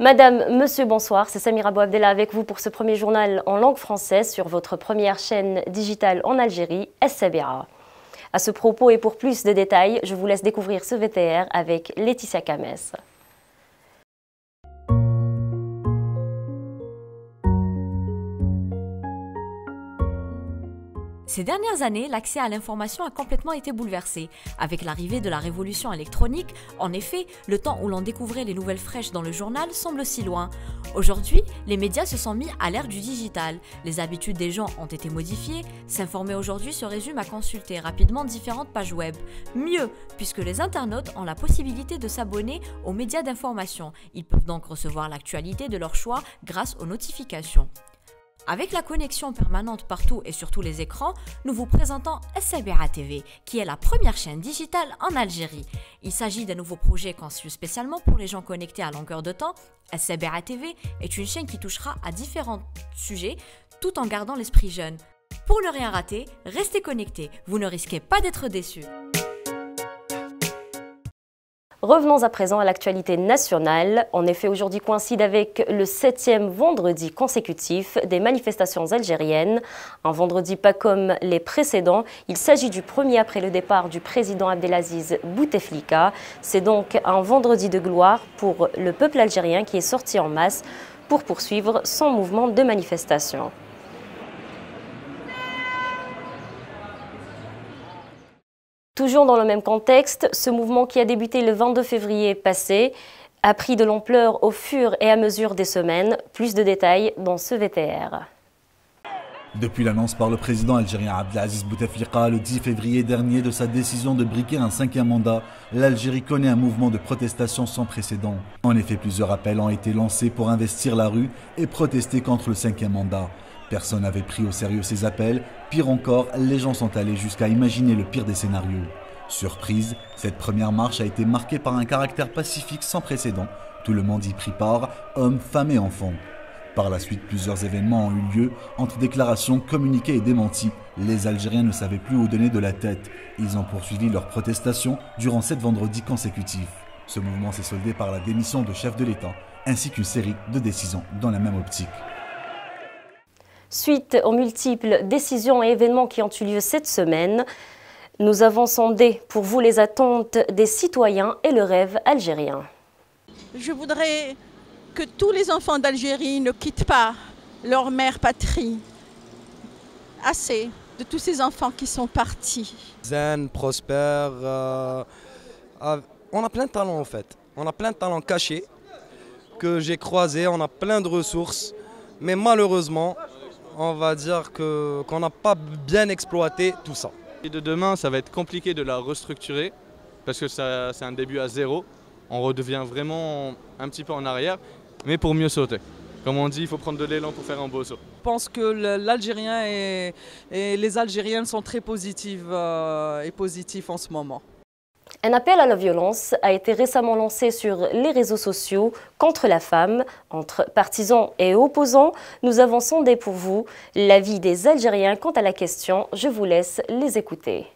Madame, monsieur, bonsoir, c'est Samira Bouabdella avec vous pour ce premier journal en langue française sur votre première chaîne digitale en Algérie, SCBA. À ce propos et pour plus de détails, je vous laisse découvrir ce VTR avec Laetitia Kames. Ces dernières années, l'accès à l'information a complètement été bouleversé. Avec l'arrivée de la révolution électronique, en effet, le temps où l'on découvrait les nouvelles fraîches dans le journal semble si loin. Aujourd'hui, les médias se sont mis à l'ère du digital. Les habitudes des gens ont été modifiées. S'informer aujourd'hui se résume à consulter rapidement différentes pages web. Mieux, puisque les internautes ont la possibilité de s'abonner aux médias d'information. Ils peuvent donc recevoir l'actualité de leur choix grâce aux notifications. Avec la connexion permanente partout et sur tous les écrans, nous vous présentons SCBA TV, qui est la première chaîne digitale en Algérie. Il s'agit d'un nouveau projet conçu spécialement pour les gens connectés à longueur de temps. SCBA TV est une chaîne qui touchera à différents sujets tout en gardant l'esprit jeune. Pour ne rien rater, restez connectés, vous ne risquez pas d'être déçus. Revenons à présent à l'actualité nationale. En effet, aujourd'hui coïncide avec le 7e vendredi consécutif des manifestations algériennes. Un vendredi pas comme les précédents. Il s'agit du premier après le départ du président Abdelaziz Bouteflika. C'est donc un vendredi de gloire pour le peuple algérien qui est sorti en masse pour poursuivre son mouvement de manifestation. Toujours dans le même contexte, ce mouvement qui a débuté le 22 février passé a pris de l'ampleur au fur et à mesure des semaines. Plus de détails dans ce VTR. Depuis l'annonce par le président algérien Abdelaziz Bouteflika le 10 février dernier de sa décision de briquer un 5e mandat, l'Algérie connaît un mouvement de protestation sans précédent. En effet, plusieurs appels ont été lancés pour investir la rue et protester contre le 5e mandat. Personne n'avait pris au sérieux ces appels. Pire encore, les gens sont allés jusqu'à imaginer le pire des scénarios. Surprise, cette première marche a été marquée par un caractère pacifique sans précédent. Tout le monde y prit part, hommes, femmes et enfants. Par la suite, plusieurs événements ont eu lieu. Entre déclarations, communiqués et démentis, les Algériens ne savaient plus où donner de la tête. Ils ont poursuivi leur protestation durant 7 vendredis consécutifs. Ce mouvement s'est soldé par la démission de chef de l'État, ainsi qu'une série de décisions dans la même optique. Suite aux multiples décisions et événements qui ont eu lieu cette semaine, nous avons sondé pour vous les attentes des citoyens et le rêve algérien. Je voudrais que tous les enfants d'Algérie ne quittent pas leur mère patrie. Assez de tous ces enfants qui sont partis. Zen, prospère, on a plein de talents en fait. On a plein de talents cachés que j'ai croisés, on a plein de ressources, mais malheureusement, on va dire qu'on n'a pas bien exploité tout ça. Et de demain, ça va être compliqué de la restructurer parce que c'est un début à zéro. On redevient vraiment un petit peu en arrière, mais pour mieux sauter. Comme on dit, il faut prendre de l'élan pour faire un beau saut. Je pense que l'Algérien et les Algériennes sont très positifs en ce moment. Un appel à la violence a été récemment lancé sur les réseaux sociaux contre la femme. Entre partisans et opposants, nous avons sondé pour vous l'avis des Algériens quant à la question. Je vous laisse les écouter.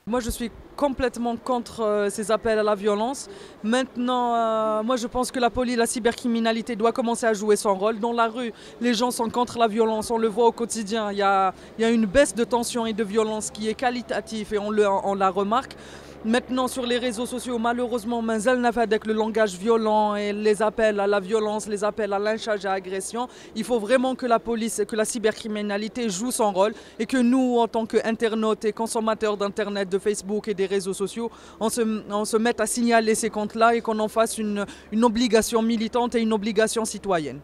Moi, je suis complètement contre ces appels à la violence. Maintenant, moi, je pense que la police, la cybercriminalité doit commencer à jouer son rôle. Dans la rue, les gens sont contre la violence. On le voit au quotidien. Il y a une baisse de tension et de violence qui est qualitative et on la remarque. Maintenant, sur les réseaux sociaux, malheureusement, avec le langage violent et les appels à la violence, les appels à lynchage et à agression, il faut vraiment que la police, que la cybercriminalité joue son rôle et que nous, en tant qu'internautes et consommateurs d'Internet, de Facebook et des réseaux sociaux, on se mette à signaler ces comptes-là et qu'on en fasse une obligation militante et une obligation citoyenne.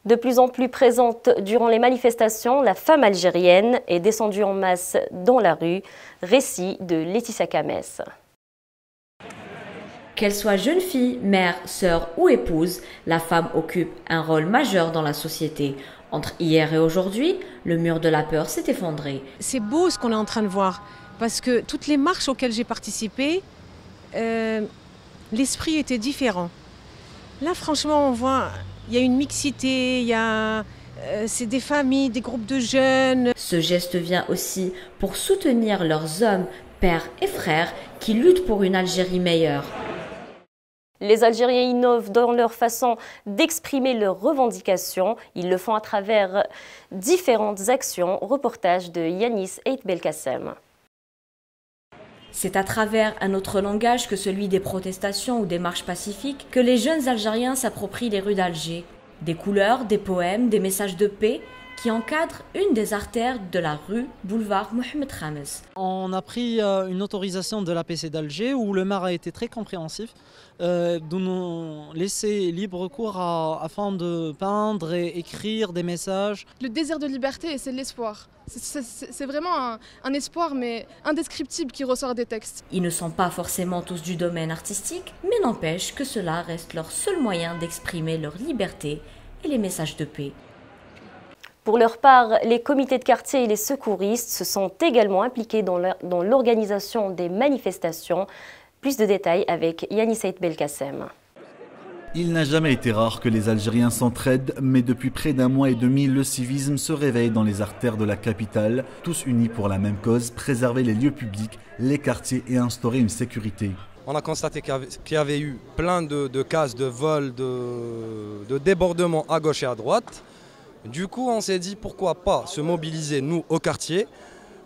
De plus en plus présente durant les manifestations, la femme algérienne est descendue en masse dans la rue. Récit de Laetitia Kames. Qu'elle soit jeune fille, mère, sœur ou épouse, la femme occupe un rôle majeur dans la société. Entre hier et aujourd'hui, le mur de la peur s'est effondré. C'est beau ce qu'on est en train de voir, parce que toutes les marches auxquelles j'ai participé, l'esprit était différent. Là, franchement, on voit... Il y a une mixité, c'est des familles, des groupes de jeunes. Ce geste vient aussi pour soutenir leurs hommes, pères et frères qui luttent pour une Algérie meilleure. Les Algériens innovent dans leur façon d'exprimer leurs revendications. Ils le font à travers différentes actions. Reportage de Yanis Eit Belkacem. C'est à travers un autre langage que celui des protestations ou des marches pacifiques que les jeunes Algériens s'approprient les rues d'Alger. Des couleurs, des poèmes, des messages de paix qui encadrent une des artères de la rue boulevard Mohamed Khames. On a pris une autorisation de l'APC d'Alger où le maire a été très compréhensif, de nous laisser libre cours afin de peindre et écrire des messages. Le désir de liberté, c'est l'espoir. C'est vraiment un espoir, mais indescriptible, qui ressort des textes. Ils ne sont pas forcément tous du domaine artistique, mais n'empêche que cela reste leur seul moyen d'exprimer leur liberté et les messages de paix. Pour leur part, les comités de quartier et les secouristes se sont également impliqués dans l'organisation des manifestations. Plus de détails avec Yanis Eit Belkacem. Il n'a jamais été rare que les Algériens s'entraident, mais depuis près d'un mois et demi, le civisme se réveille dans les artères de la capitale, tous unis pour la même cause, préserver les lieux publics, les quartiers et instaurer une sécurité. On a constaté qu'il y avait eu plein de casses, de vols, de débordements à gauche et à droite. Du coup, on s'est dit pourquoi pas se mobiliser, nous, au quartier,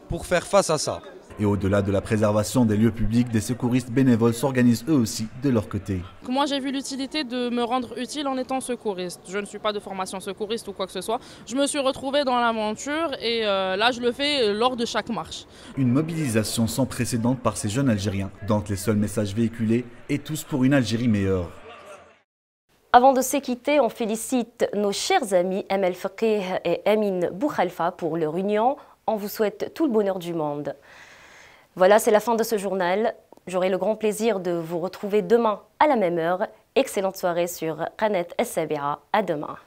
pour faire face à ça. Et au-delà de la préservation des lieux publics, des secouristes bénévoles s'organisent eux aussi de leur côté. Moi, j'ai vu l'utilité de me rendre utile en étant secouriste. Je ne suis pas de formation secouriste ou quoi que ce soit. Je me suis retrouvée dans l'aventure et là, je le fais lors de chaque marche. Une mobilisation sans précédent par ces jeunes Algériens, dont les seuls messages véhiculés, et tous pour une Algérie meilleure. Avant de se quitter, on félicite nos chers amis Amel Faqih et Amine Boukhalfa pour leur union. On vous souhaite tout le bonheur du monde. Voilà, c'est la fin de ce journal. J'aurai le grand plaisir de vous retrouver demain à la même heure. Excellente soirée sur Qanat Es Sabira. À demain.